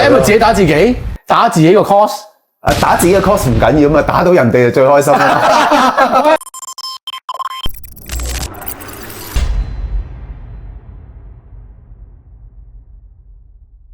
係咪自己打自己？打自己個 cos？ 打自己嘅 cos 唔緊要嘛，打到人哋就最開心啦。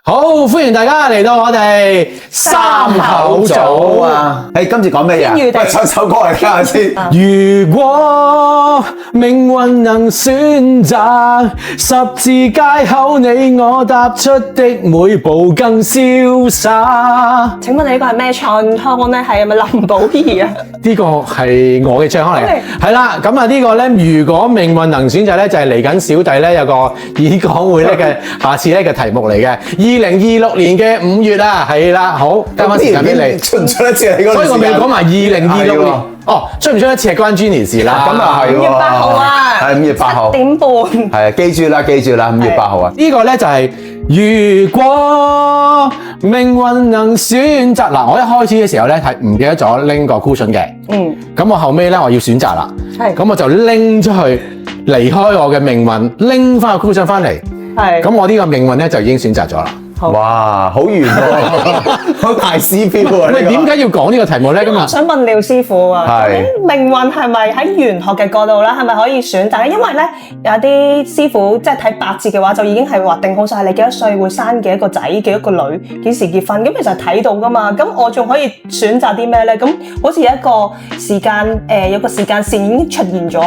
好，歡迎大家嚟到我哋三口組啊！今次講咩嘢？喂，唱首歌嚟聽下先。如果命運能選擇，十字街口你我踏出的每步更瀟灑。請問你呢個係咩唱腔咧？係咪林保怡啊？呢個係我嘅唱腔嚟嘅，係啦。咁啊呢個咧，如果命運能選擇咧，就係嚟緊小弟咧有個演講會咧嘅下次咧嘅題目嚟嘅。2026年嘅5月啊，係啦，好，交翻時間俾你。出唔出得切你嗰段時間？所以我未講埋2026年。哦，出唔出得切係關 Jenny 事啦。咁啊係喎。5月8號啊。係5月8號。7點半。係啊，記住啦，5月8號啊。呢個咧就係如果命運能選擇嗱，我一開始嘅時候咧係唔記得咗拎個 cushion 嘅。咁我後尾咧我要選擇啦。係。咁我就拎出去離開我嘅命運，拎翻個 cushion 翻嚟。係。咁我呢個命運咧就已經選擇咗啦。哇，好遠喎，好大師 feel 喎！喂，點解要講呢個題目咧？今日我想問廖師傅啊，命運係咪喺玄學嘅角度咧，係咪可以選擇？因為咧有啲師傅即係睇八字嘅話，就已經係話定好晒你幾多歲會生幾多個仔、幾多個女、幾時結婚，咁其實睇到噶嘛。咁我仲可以選擇啲咩咧？咁好似有一個時間有個時間線已經出現咗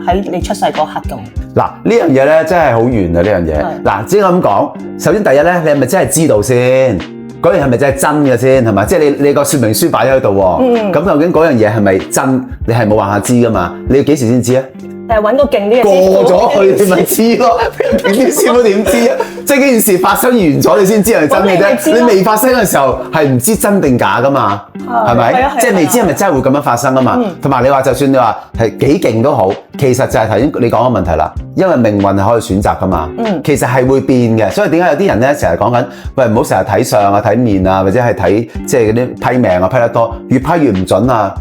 喺你出世嗰刻咁。嗱，呢樣嘢咧真係好遠啊！呢樣嘢嗱，只咁講，首先第一咧，你係咪真係知道先？嗰樣係咪真係真嘅先？係嘛？即係你個說明書擺喺度喎。咁究竟嗰樣嘢係咪真？你係冇辦法知噶嘛？你要幾時先知啊？揾個勁啲嘅師傅過咗去你咪知咯。勁啲師傅點知啊？即係呢件事發生完咗你先知係真嘅啫。你未發生嘅時候係唔知真定假噶嘛？係咪？即係未知係咪真係會咁樣發生啊嘛？同埋你話就算你話係幾勁都好，其實就係頭先你講嘅問題啦。因為命運係可以選擇噶嘛。其實係會變嘅，所以點解有啲人咧成日講緊喂，唔好成日睇相啊、睇面啊，或者係睇即係嗰啲批命啊批得多，越批越唔準啊！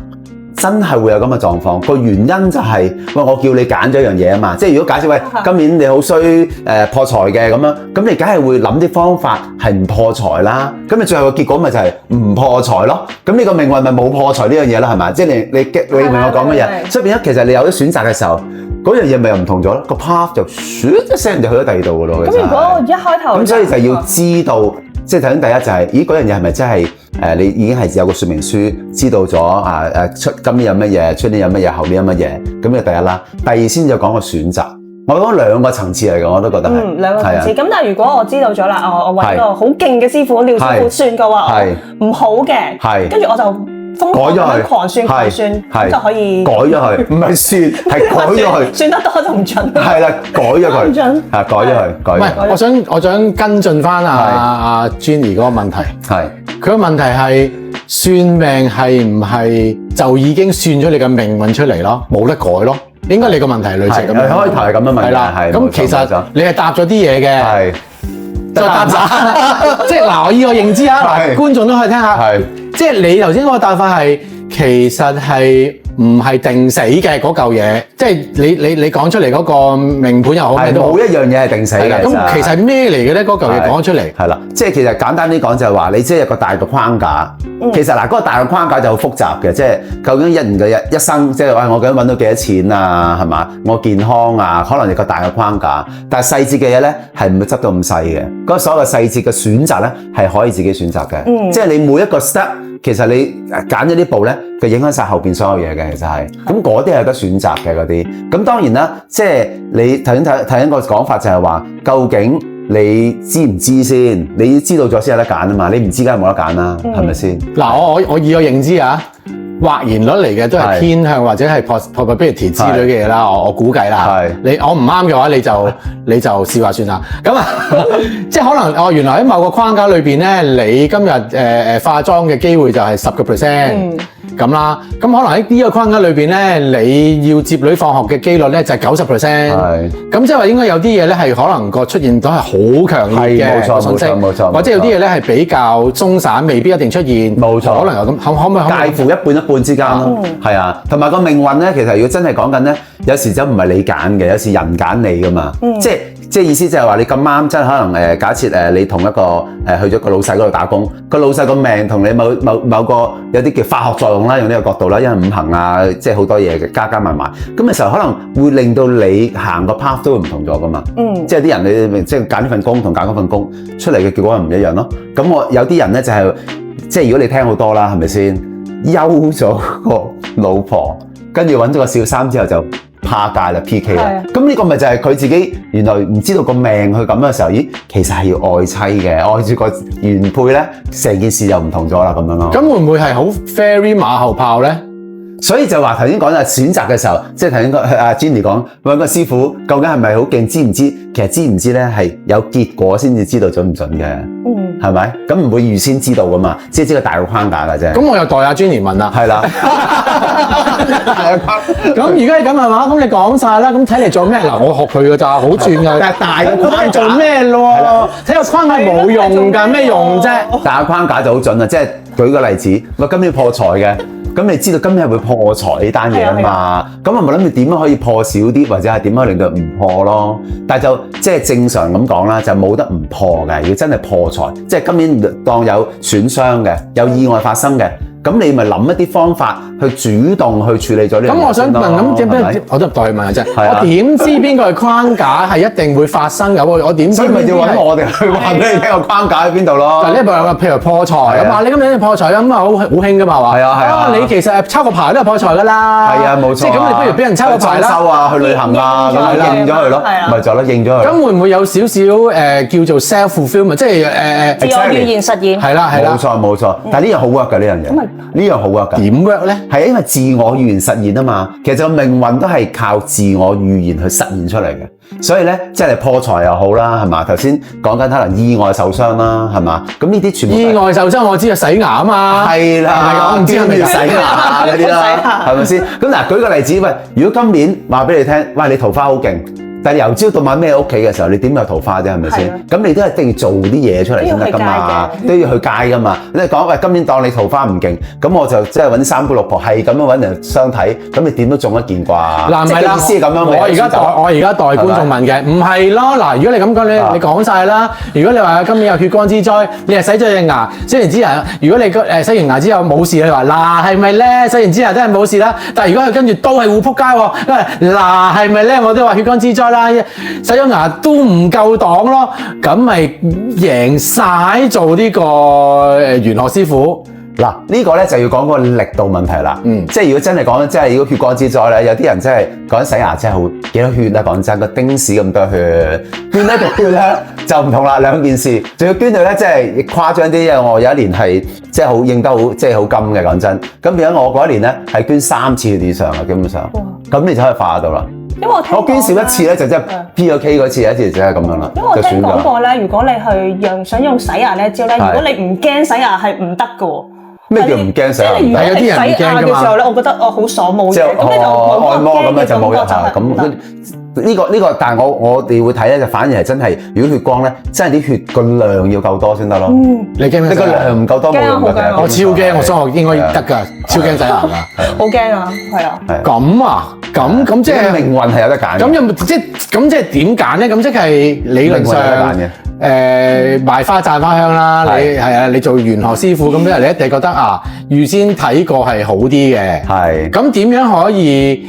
真係會有咁嘅狀況，個原因就係喂，我叫你揀咗一樣嘢啊嘛，即係如果假設喂今年你好衰破財嘅咁樣，咁你梗係會諗啲方法係唔破財啦，咁你最後個結果咪就係唔破財咯，咁呢個命運咪冇破財呢樣嘢啦，係咪？即係你明我講乜嘢？所以變咗其實你有咗選擇嘅時候，嗰樣嘢咪又唔同咗咯，個 path 就唰一聲就去咗第二度噶咯。咁如果我一開頭咁所以就要知道。即係頭先第一就係，咦嗰樣嘢係咪真係你已經係有個說明書知道咗今年有乜嘢，出年有乜嘢，後年有乜嘢，咁就第一啦。第二先就講個選擇，我講兩個層次嚟嘅，我都覺得係。兩個層次。咁但係如果我知道咗啦，我揾個好勁嘅師傅廖師傅算嘅話，唔好嘅，跟住我就瘋狂咁狂算，咁就可以改咗佢，唔係算，係改咗佢。算得多就唔準。係啦，改咗佢，唔準。改咗佢，改。唔係，我想跟進翻阿 Jenny 嗰個問題。係。佢個問題係算命係唔係就已經算咗你嘅命運出嚟咯？冇得改咯。應該你個問題係類似咁樣。開頭係咁嘅問題。係啦，係。咁其實你係答咗啲嘢嘅。係。再答曬。即係嗱，我依個認知啊，嗱，觀眾都可以聽下。係。即係你頭先嗰個答法係，其實係唔係定死嘅嗰嚿嘢？即係你講出嚟嗰個命盤又好，係冇一樣嘢係定死嘅。咁其實係咩嚟嘅咧？嗰嚿嘢講出嚟係啦，即係其實簡單啲講就係話，你即係有個大嘅框架。其實嗱，嗰個大嘅框架就好複雜嘅，即係究竟一人嘅一生，即係話我究竟揾到幾多錢啊？係嘛？我健康啊？可能有個大嘅框架，但係細節嘅嘢咧係唔會執到咁細嘅。嗰所有嘅細節嘅選擇咧係可以自己選擇嘅。即係你每一個 step。其實你揀咗啲步咧，佢影響晒後邊所有嘢嘅，其實係。咁嗰啲係有得選擇嘅嗰啲。咁當然啦，即係你頭先個講法就係話，究竟你知唔知先？你知道咗先有得揀啊嘛，你唔知梗係冇得揀啦，係咪先？嗱，我以我認知啊。或然率嚟嘅都係偏向或者係 probability 之類嘅嘢啦，我估計啦。我唔啱嘅話，你就試下算啦。咁啊，即係可能原來喺某個框架裏邊咧，你今日化妝嘅機會就係10%咁啦。咁可能喺呢個框架裏邊咧，你要接女放學嘅機率咧就係90%。咁即係話應該有啲嘢咧係可能個出現到係好強烈嘅信息，冇錯，或者有啲嘢咧係比較鬆散，未必一定出現。冇錯，可能有咁，可唔可以介乎一半之間咯？係啊，同埋個命運咧，其實如果真係講緊咧，有時就唔係你揀嘅，有時人揀你噶嘛。即係即係意思就係話你咁啱，真係可能假設你同一個去咗個老細嗰度打工，個老細個命同你某個有啲叫化學作用啦，用呢個角度啦，因為五行啊，即係好多嘢嘅加加埋埋，咁嘅時候可能會令到你行個 path 都會唔同咗噶嘛。即係啲人你即係揀呢份工同揀嗰份工出嚟嘅結果係唔一樣咯。咁我有啲人咧就係、即係如果你聽好多啦，係咪先休咗個老婆，跟住揾咗個小三之後就趴界啦 PK 啦。咁呢個咪就係佢自己原來唔知道個命去咁嘅時候，咦，其實係要愛妻嘅，愛住個原配咧，成件事就唔同咗啦咁樣咯。咁會唔會係好 fairy 馬後炮咧？所以就話頭先講啦，選擇嘅時候，即係頭先阿 Jenny 講揾個師傅究竟係咪好勁，知唔知？其實知唔知咧係有結果先至知道準唔準嘅，係咪？咁唔會預先知道噶嘛，只係知個大個框架嘅啫。咁我又代阿 Jenny 問啦，係啦。咁而家係咁係嘛？咁你講晒啦，咁睇嚟做咩？嗱，我學佢㗎咋，好轉㗎。但係大個框架做咩咯？睇個框架冇用㗎，咩用啫？大個框架就好準啦，即係舉個例子，我今年破財嘅。咁你知道今日會破財呢單嘢啊嘛？咁我咪諗住點樣可以破少啲，或者係點樣令到唔破咯？但係就即係正常咁講啦，就冇得唔破嘅。如果真係破財，即係今年當有損傷嘅，有意外發生嘅，咁你咪諗一啲方法去主動去處理咗呢樣嘢。咁我想問，咁點解我都代佢問下啫？我點知邊個係框架係一定會發生嘅？我點知？所以咪要揾我哋去話俾你聽個框架喺邊度咯？嗱，呢個譬如破財咁啊，你今年破財咁啊，好興噶嘛，係嘛？係啊，你其實抽個牌都係破財噶啦。係啊，冇錯。即係咁，你不如俾人抽個牌啦。收啊，去旅行啊，咁應咗佢咯，咪就咯，應咗佢。咁會唔會有少少叫做 self fulfillment，即係自我預言實現？係啦，冇錯。但係呢樣好 work 㗎，呢樣嘢。呢樣好 work 㗎。點 work 咧？係因為自我預言實現啊嘛。其實個命運都係靠自我預言去實現出嚟嘅。所以咧，即係破財又好啦，係嘛？頭先講緊可能意外受傷啦，係嘛？咁呢啲全部意外受傷，我知係洗牙啊嘛。係啦，我唔知係咪洗牙嗰啲啦，係咪先？咁嗱，舉個例子，喂，如果今年話俾你聽，喂，你桃花好勁。但係由朝到晚孭喺屋企嘅時候，你點有桃花啫？係咪先？咁你都係一定要做啲嘢出嚟先得㗎嘛，都要去街㗎嘛。你講喂，今年當你桃花唔勁，咁我就即係揾三姑六婆係咁樣揾人相睇，咁你點都中一件啩？嗱，唔係啦，意思係咁樣。我而家代觀眾問嘅，唔係咯。嗱，如果你咁講，你講晒啦。如果你話今年有血光之災，你係洗咗隻牙，洗完之後，如果你洗完牙之後冇事，你話嗱係咪咧？洗完之後真係冇事啦。但係如果佢跟住都係會撲街喎，嗱係咪咧？我都話血光之災。洗咗牙都唔夠擋咯，咁咪贏晒做呢個玄學師傅。嗱，呢個咧就要講個力度問題啦。即係如果真係講，即係如果血光之災咧，有啲人真係講洗牙真係好幾多血啊！講真，個丁屎咁多血，捐一滴血咧就唔同啦，兩件事。仲要捐到咧，即係誇張啲，因為我有一年係即係好認得好，即係好金嘅講真。咁變咗我嗰一年咧係捐3次血以上嘅，基本上。咁你就可以化到啦。因為我捐少一次咧，就即係 P 咗 K 嗰次，一次就係咁樣啦。因為我聽講過咧，如果你去想用洗牙呢招咧，如果你唔驚洗牙係唔得嘅喎。咩叫唔驚洗牙？即係有啲人洗牙嘅時候咧，我覺得好爽冇嘢，咁你就按摩咁樣就冇咗嚇咁。呢個，但係我哋會睇咧，就反而係真係，如果血光咧，真係啲血個量要夠多先得咯。你驚咩？你個量唔夠多冇用㗎。我超驚，我數學應該得㗎，超驚洗牙㗎。好驚啊，係啊。咁啊，咁即係命運係有得揀。咁有即係點揀咧？咁即係理論上賣花讚花香啦。你係啊，你做玄學師傅咁樣，你一定覺得啊，預先睇過係好啲嘅。係。咁點樣可以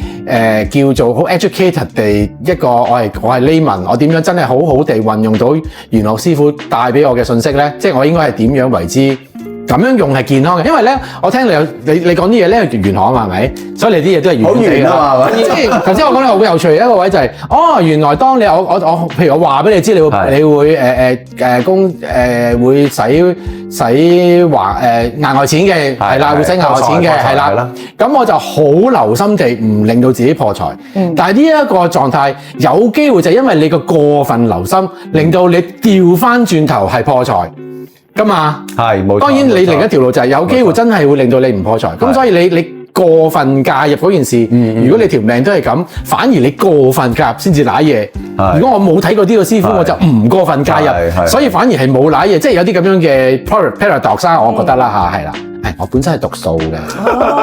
叫做好 educated 地一個我係 layman， 我點樣真係好好地運用到玄學師傅帶俾我嘅信息咧？即係我應該係點樣為之咁樣用係健康嘅？因為咧，我聽你講啲嘢咧係玄學啊嘛，係咪？所以你啲嘢都係玄學啊嘛。即係頭先我講得好有趣一個位就係，原來當你我譬如我話俾你知，你會會使額外錢嘅，係啦，會使額外錢嘅，係啦。咁我就好留心地唔令到自己破財。但係呢一個狀態有機會就係因為你個過分留心，令到你調翻轉頭係破財。㗎嘛，係冇錯。當然你另一條路就係有機會真係會令到你唔破財。咁所以你過分介入嗰件事，如果你條命都係咁，反而你過分介入先至瀨嘢。如果我冇睇過呢個師傅，我就唔過分介入，所以反而係冇瀨嘢。即係有啲咁樣嘅 paradox 我覺得啦嚇，係啦。我本身係讀數嘅，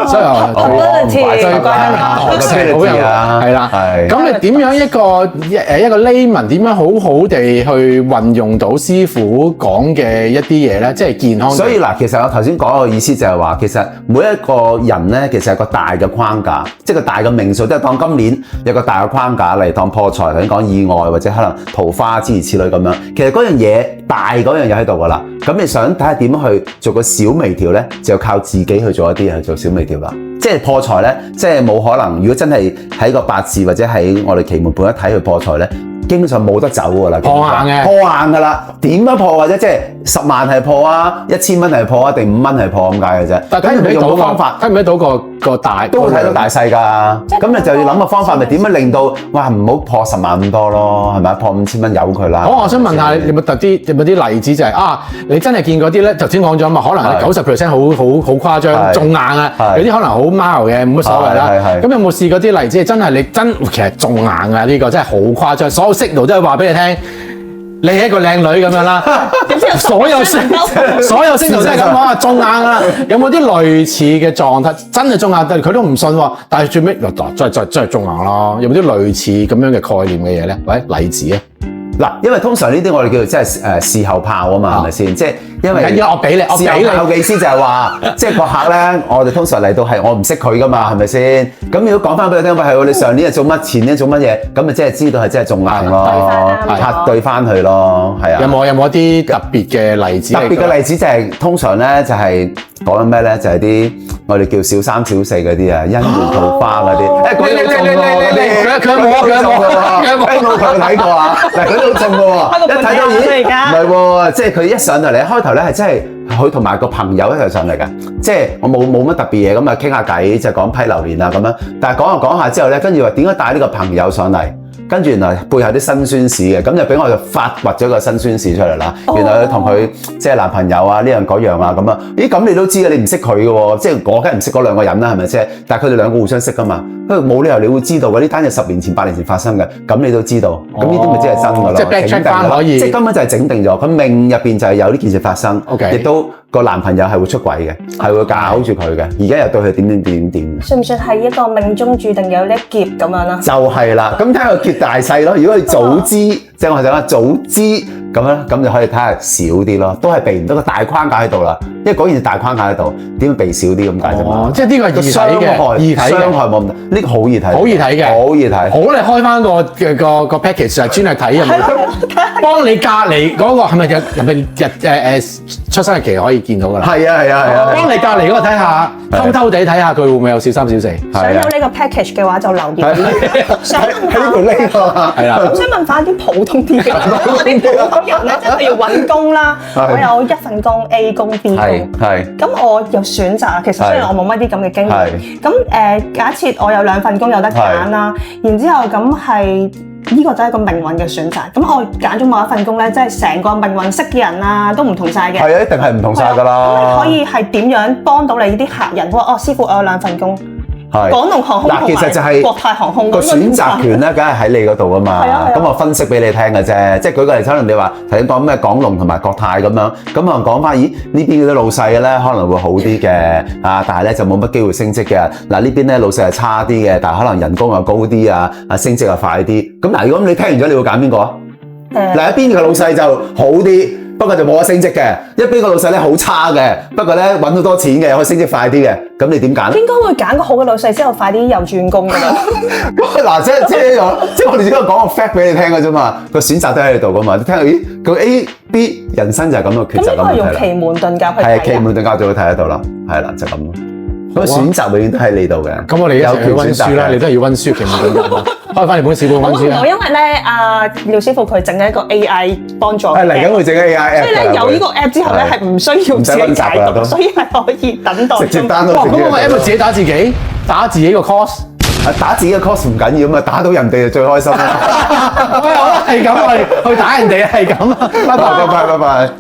所以我最好有係啦。咁你點樣一個 layman 點樣好好地去運用到師傅講嘅一啲嘢咧？即係健康。所以嗱，其實我頭先講個意思就係話，其實每一個人咧，其實係個大嘅框架，即係個大嘅命數，即係當今年有個大嘅框架嚟當破財，頭先講意外或者可能桃花諸如此類咁樣。其實嗰樣嘢大嗰樣嘢喺度㗎啦。咁你想睇下點樣去做個小微調咧，就靠自己去做一啲嘢去做小微調啦。即係破財咧，即係冇可能。如果真係喺個八字或者喺我哋奇門盤一睇去破財咧，基本上冇得走㗎啦。破硬嘅，破硬㗎啦。點樣破或者即係10萬係破啊，1000蚊係破啊，定5蚊係破咁解嘅啫。但係睇唔睇到方法？睇唔睇到個大？都睇到大細㗎。咁你就要諗個方法，咪點樣令到哇唔好破10萬咁多咯？係咪破5000蚊由佢啦？好，我想問下你有冇啲例子就係你真係見嗰啲咧？頭先講咗嘛，可能係90% 好誇張，仲硬啊！有啲可能好 mild 嘅，冇乜所謂啦。咁有冇試過啲例子？真係你其實仲硬啊！呢個真係好誇張，所有 signal 都係話俾你聽。你係一個靚女咁樣啦，所有 signal 都係咁講啊，中硬啦。有冇啲類似嘅狀態？真係中硬，但係佢都唔信喎。但係最尾真係中硬咯。有冇啲類似咁樣嘅概念嘅嘢咧？喂，例子啊！嗱，因為通常呢啲我哋叫做即係事後炮啊嘛，係咪先？即係因為緊要我俾你，事後炮嘅意思就係話，即係個客咧，我哋通常嚟到係我唔識佢噶嘛，係咪先？咁如果講翻俾你聽，喂係喎，你上年係做乜，前年做乜嘢，咁咪即係知道係真係中硬咯，核對翻佢咯，係啊。有冇啲特別嘅例子？特別嘅例子就係通常咧就係講緊咩咧？就係啲我哋叫小三小四嗰啲啊，姻緣桃花嗰啲。誒，佢有中喎，佢冇睇過啊！嗱，中嘅喎，一睇到咦，唔係喎，即係佢一上到嚟，開頭咧係真係佢同埋個朋友一齊上嚟嘅，即係我冇乜特別嘢咁啊，傾下偈就講批流年啊咁樣，但係講下之後咧，跟住話點解帶呢個朋友上嚟？跟住原來背後啲辛酸史嘅，咁就俾我就發掘咗個辛酸史出嚟啦。原來佢同佢即係男朋友啊呢樣嗰樣啊咁啊，咦咁你都知啊？你唔識佢嘅喎，即係我梗係唔識嗰兩個人啦，係咪先？但係佢哋兩個互相識噶嘛，冇理由你會知道嘅，呢單嘢10年前、8年前發生嘅，咁你都知道，咁呢啲咪真係真㗎咯？即係 backcheck 翻可以，即係根本就係整定咗，佢命入邊就係有呢件事發生，亦都個男朋友係會出軌嘅，係會搞住佢嘅，而家又對佢點。算唔算係一個命中注定有一劫咁樣啦？就係啦，咁睇下個劫大細咯。如果你早知，即係我哋講早知咁樣，咁就可以睇下少啲咯，都係避唔到個大框架喺度啦。因為嗰件事大框架喺度，點避少啲咁解啫嘛？即係呢個係易睇嘅，傷害冇咁大，呢個好易睇，好易睇嘅，好易睇。好，你開翻個 package 係專係睇係咪？幫你隔離嗰個係咪出生日期可以見到㗎啦？係啊。幫你隔離嗰個睇下，偷偷地睇下佢會唔會有小三小四？想有呢個 package 嘅話就留言。想問下喺呢度拎啊，係啦。咁想問翻啲普通啲嘅，我啲普通人咧真係要揾工啦。我有一份工 A 工 B 工，咁我有選擇啦。其實雖然我冇乜啲咁嘅經驗，咁假設我有2份工有得揀啦，然之後咁係。呢個就係一個命運嘅選擇。咁我揀咗某一份工咧，即係成個命運識嘅人啊，都唔同晒嘅。係啊，一定係唔同晒㗎啦。咁你可以係點樣幫到你啲客人？話師傅，我有2份工。港龍航空同埋國泰航空個選擇權咧，梗係喺你嗰度啊嘛。咁我分析俾你聽嘅啫，即係舉個例，可能你話頭先講咩港龍同埋國泰咁樣，咁可能講翻，咦呢邊嗰啲老細咧可能會好啲嘅，但係咧就冇乜機會升職嘅。嗱呢邊咧老細係差啲嘅，但係可能人工又高啲啊，升職又快啲。咁嗱，如果你聽完咗，你會揀邊個啊？嗱一邊嘅老細就好啲。不過就冇得升職嘅，一邊個老細咧好差嘅，不過咧揾到多錢嘅，可以升職快啲嘅，咁你點揀咧？應該會揀個好嘅老細之後快啲又轉工㗎啦。嗱，即係我哋只不過講個 fact 俾你聽嘅啫嘛，個選擇都喺你度㗎嘛。你聽下，咦，個 A、B 人生就係咁嘅抉擇咁。咁應該用奇門遁甲去睇。係奇門遁甲就會睇得到啦，係啦，就咁咯。咁選擇永遠都喺你度嘅。咁我哋一齊去溫書啦，你都係要溫書，奇門遁甲。開翻你本小本溫書啦。因為咧，廖師傅佢整緊一個 AI 幫助。係嚟緊會整 AI app。所以咧有呢個 app 之後咧係唔需要自己解讀，所以係可以等待。直接 download。咁我咪 app 自己打自己，打自己個 course。打自己嘅 course 唔緊要嘛，打到人哋就最開心啦。好啦，係咁，我哋去打人哋係咁啊。拜拜。